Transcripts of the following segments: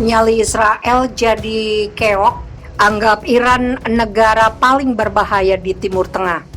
Nyali Israel jadi keok, anggap Iran negara paling berbahaya di Timur Tengah.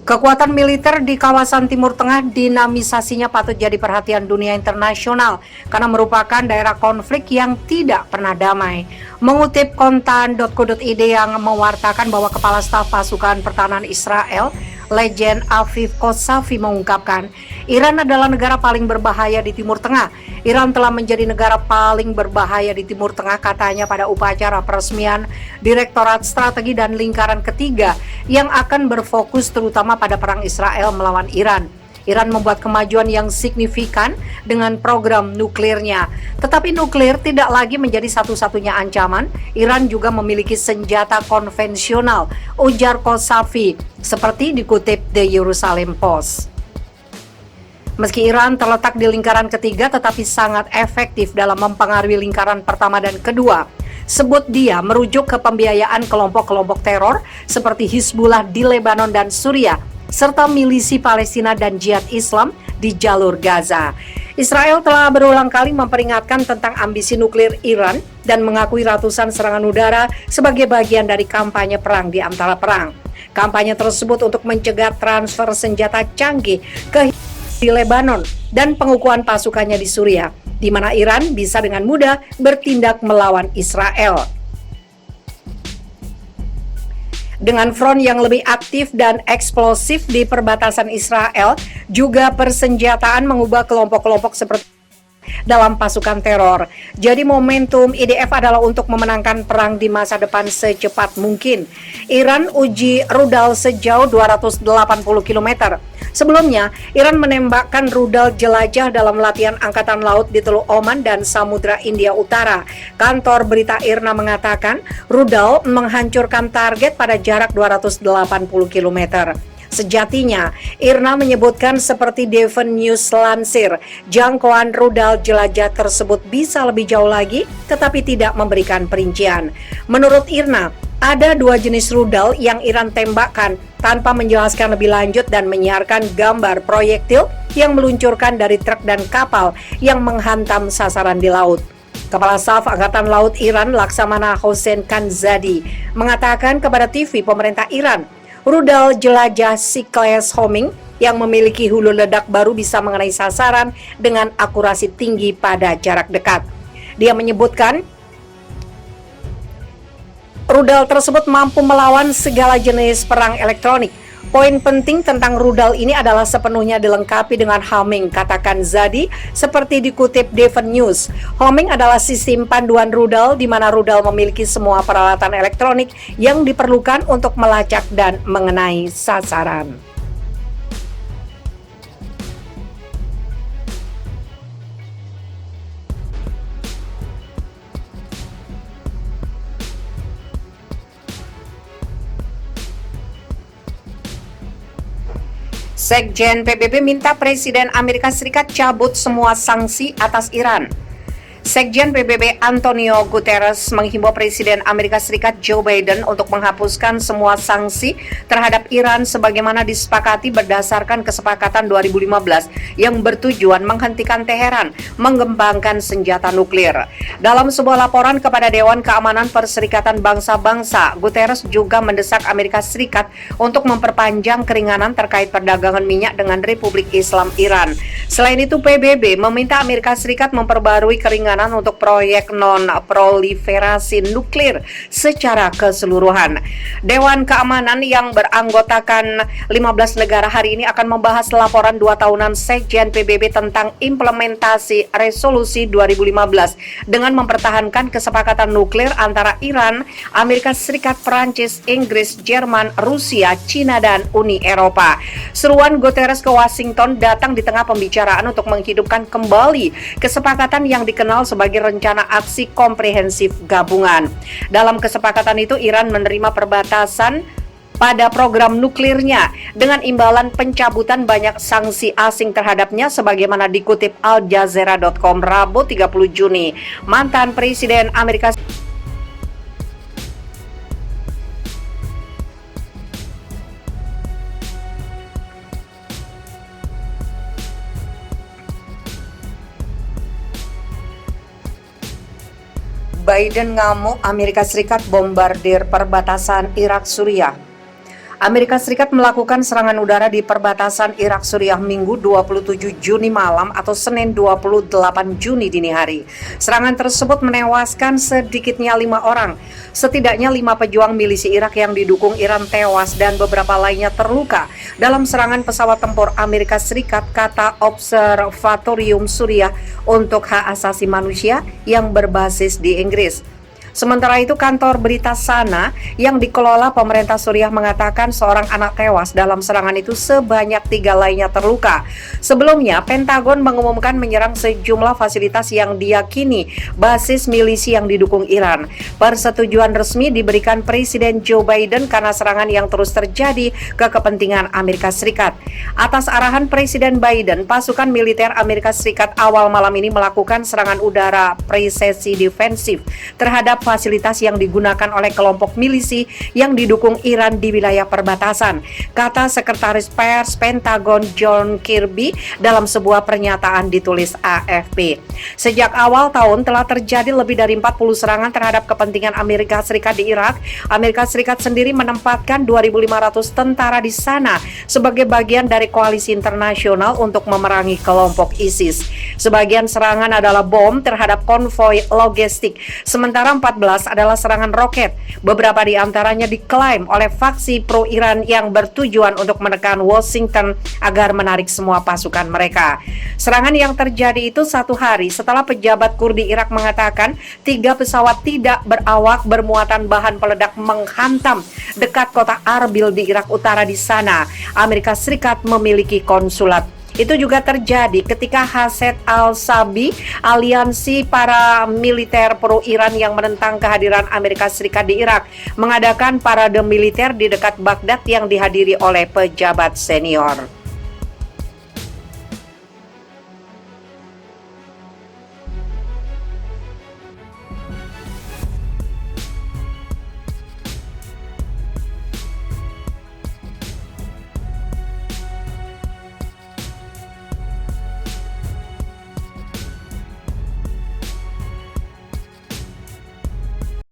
Kekuatan militer di kawasan Timur Tengah dinamisasinya patut jadi perhatian dunia internasional karena merupakan daerah konflik yang tidak pernah damai. Mengutip kontan.co.id yang mewartakan bahwa Kepala Staf Pasukan Pertahanan Israel, Legend Aviv Kosavi mengungkapkan, Iran adalah negara paling berbahaya di Timur Tengah. Iran telah menjadi negara paling berbahaya di Timur Tengah, katanya pada upacara peresmian Direktorat Strategi dan Lingkaran Ketiga yang akan berfokus terutama pada perang Israel melawan Iran. Iran membuat kemajuan yang signifikan dengan program nuklirnya. Tetapi nuklir tidak lagi menjadi satu-satunya ancaman. Iran juga memiliki senjata konvensional, ujar Kosavi, seperti dikutip The Jerusalem Post. Meski Iran terletak di lingkaran ketiga, tetapi sangat efektif dalam mempengaruhi lingkaran pertama dan kedua. Sebut dia merujuk ke pembiayaan kelompok-kelompok teror seperti Hizbullah di Lebanon dan Suriah, serta milisi Palestina dan Jihad Islam di jalur Gaza. Israel telah berulang kali memperingatkan tentang ambisi nuklir Iran dan mengakui ratusan serangan udara sebagai bagian dari kampanye perang di antara perang. Kampanye tersebut untuk mencegah transfer senjata canggih ke di Lebanon dan pengukuhan pasukannya di Suriah, di mana Iran bisa dengan mudah bertindak melawan Israel. Dengan front yang lebih aktif dan eksplosif di perbatasan Israel, juga persenjataan mengubah kelompok-kelompok seperti dalam pasukan teror. Jadi momentum IDF adalah untuk memenangkan perang di masa depan secepat mungkin. Iran uji rudal sejauh 280 km. Sebelumnya, Iran menembakkan rudal jelajah dalam latihan Angkatan Laut di Teluk Oman dan Samudra India Utara. Kantor berita IRNA mengatakan, rudal menghancurkan target pada jarak 280 km. Sejatinya, IRNA menyebutkan seperti Devon News lansir, jangkauan rudal jelajah tersebut bisa lebih jauh lagi, tetapi tidak memberikan perincian. Menurut IRNA, ada dua jenis rudal yang Iran tembakkan tanpa menjelaskan lebih lanjut dan menyiarkan gambar proyektil yang meluncurkan dari truk dan kapal yang menghantam sasaran di laut. Kepala Staf Angkatan Laut Iran, Laksamana Hossein Kanzadi, mengatakan kepada TV pemerintah Iran, rudal jelajah Cycles Homing yang memiliki hulu ledak baru bisa mengenai sasaran dengan akurasi tinggi pada jarak dekat. Dia menyebutkan, rudal tersebut mampu melawan segala jenis perang elektronik. Poin penting tentang rudal ini adalah sepenuhnya dilengkapi dengan homing, katakan Zadi, seperti dikutip Devon News. Homing adalah sistem panduan rudal di mana rudal memiliki semua peralatan elektronik yang diperlukan untuk melacak dan mengenai sasaran. Sekjen PBB minta Presiden Amerika Serikat cabut semua sanksi atas Iran. Sekjen PBB Antonio Guterres menghimbau Presiden Amerika Serikat Joe Biden untuk menghapuskan semua sanksi terhadap Iran sebagaimana disepakati berdasarkan kesepakatan 2015 yang bertujuan menghentikan Teheran mengembangkan senjata nuklir. Dalam sebuah laporan kepada Dewan Keamanan Perserikatan Bangsa-Bangsa, Guterres juga mendesak Amerika Serikat untuk memperpanjang keringanan terkait perdagangan minyak dengan Republik Islam Iran. Selain itu, PBB meminta Amerika Serikat memperbarui keringanan untuk proyek non-proliferasi nuklir secara keseluruhan. Dewan Keamanan yang beranggotakan 15 negara hari ini akan membahas laporan 2 tahunan Sekjen PBB tentang implementasi resolusi 2015 dengan mempertahankan kesepakatan nuklir antara Iran, Amerika Serikat, Prancis, Inggris, Jerman, Rusia, China, dan Uni Eropa. Seruan Guterres ke Washington datang di tengah pembicaraan untuk menghidupkan kembali kesepakatan yang dikenal dikenal sebagai rencana aksi komprehensif gabungan. Dalam kesepakatan itu, Iran menerima perbatasan pada program nuklirnya dengan imbalan pencabutan banyak sanksi asing terhadapnya, sebagaimana dikutip Aljazeera.com Rabu 30 Juni. Mantan Presiden Amerika Biden ngamuk, Amerika Serikat bombardir perbatasan Irak Suriah. Amerika Serikat melakukan serangan udara di perbatasan Irak Suriah Minggu 27 Juni malam atau Senin 28 Juni dini hari. Serangan tersebut menewaskan sedikitnya 5 orang. Setidaknya 5 pejuang milisi Irak yang didukung Iran tewas dan beberapa lainnya terluka dalam serangan pesawat tempur Amerika Serikat, kata Observatorium Suriah untuk Hak Asasi Manusia yang berbasis di Inggris. Sementara itu, kantor berita Sana yang dikelola pemerintah Suriah mengatakan seorang anak tewas dalam serangan itu, sebanyak 3 lainnya terluka. Sebelumnya, Pentagon mengumumkan menyerang sejumlah fasilitas yang diyakini basis milisi yang didukung Iran. Persetujuan resmi diberikan Presiden Joe Biden karena serangan yang terus terjadi ke kepentingan Amerika Serikat. Atas arahan Presiden Biden, pasukan militer Amerika Serikat awal malam ini melakukan serangan udara presisi defensif terhadap fasilitas yang digunakan oleh kelompok milisi yang didukung Iran di wilayah perbatasan, kata Sekretaris Pers Pentagon John Kirby dalam sebuah pernyataan ditulis AFP. Sejak awal tahun telah terjadi lebih dari 40 serangan terhadap kepentingan Amerika Serikat di Irak. Amerika Serikat sendiri menempatkan 2.500 tentara di sana sebagai bagian dari koalisi internasional untuk memerangi kelompok ISIS. Sebagian serangan adalah bom terhadap konvoi logistik, sementara 14 adalah serangan roket. Beberapa di antaranya diklaim oleh faksi pro-Iran yang bertujuan untuk menekan Washington agar menarik semua pasukan mereka. Serangan yang terjadi itu 1 hari setelah pejabat Kurdi Irak mengatakan 3 pesawat tidak berawak bermuatan bahan peledak menghantam dekat kota Arbil di Irak Utara. Di sana, Amerika Serikat memiliki konsulat. Itu juga terjadi ketika Hased al-Sabi, aliansi para militer pro-Iran yang menentang kehadiran Amerika Serikat di Irak, mengadakan parade militer di dekat Baghdad yang dihadiri oleh pejabat senior.